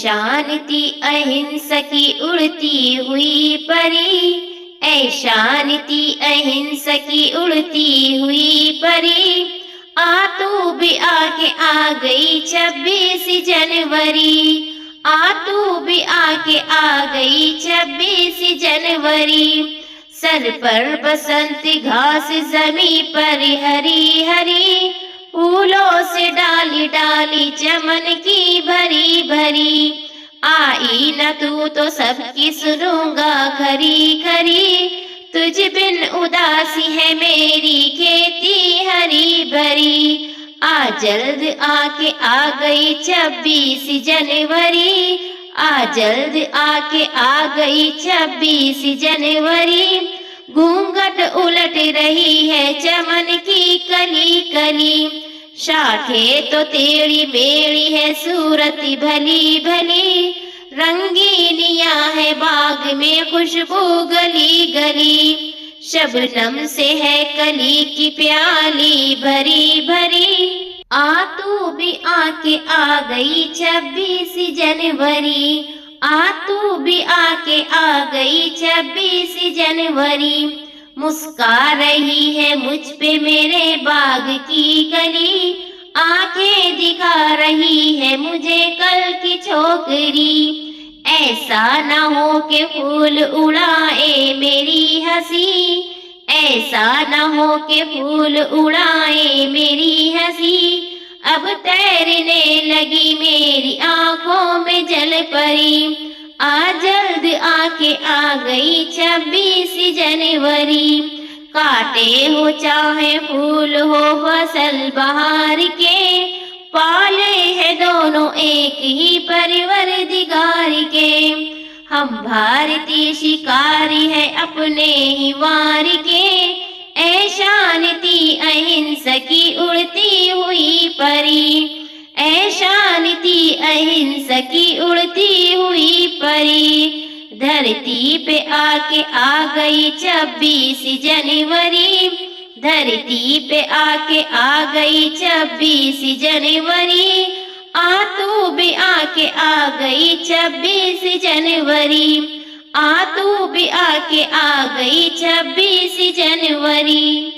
शांति अहिंसा की उड़ती हुई परी, ऐ शांति अहिंसा की उड़ती हुई परी, आ तू भी आके आ गई 26 जनवरी, आ तू भी आके आ गई 26 जनवरी। सर पर बसंत घास जमी पर हरी हरी, फूलों से डाली डाली चमन की भरी भरी, आई न तू तो सबकी सुनूंगा खरी खरी, तुझ बिन उदासी है मेरी खेती हरी भरी। आ जल्द आके आ गई 26 जनवरी, आ जल्द आके आ गई 26 जनवरी, घूंघट उलट रही है चमन की कली कली, शाखे तो तेरी मेरी है सूरत भली भली, रंगीनियां है बाग में खुशबू गली गली, शबनम से है कली की प्याली भरी भरी, आ तू भी आके आ गई 26 जनवरी, आ तू भी आके आ गई 26 जनवरी, मुस्का रही है मुझ पे मेरे बाग की कली, आंखें दिखा रही है मुझे कल की छोकरी, ऐसा न हो के फूल उड़ाए मेरी हंसी, ऐसा न हो के फूल उड़ाए मेरी हंसी, अब तैरने लगी मेरी आंखों में जल परी, आ जल्द आके आ गई 26 जनवरी, काटे हो चाहे फूल हो फसल बहार के, पाले है दोनों एक ही परवरदिगार के, हम भारतीय शिकारी है अपने ही वार के, ऐ शांति अहिंसा की उड़ती हुई परी, ऐ शांति अहिंसा की उड़ती हुई परी, धरती पे आके आ गई 26 जनवरी, धरती पे आके आ गई 26 जनवरी, आ तू भी आके आ गई 26 जनवरी, आ तू भी आके आ गई 26 जनवरी।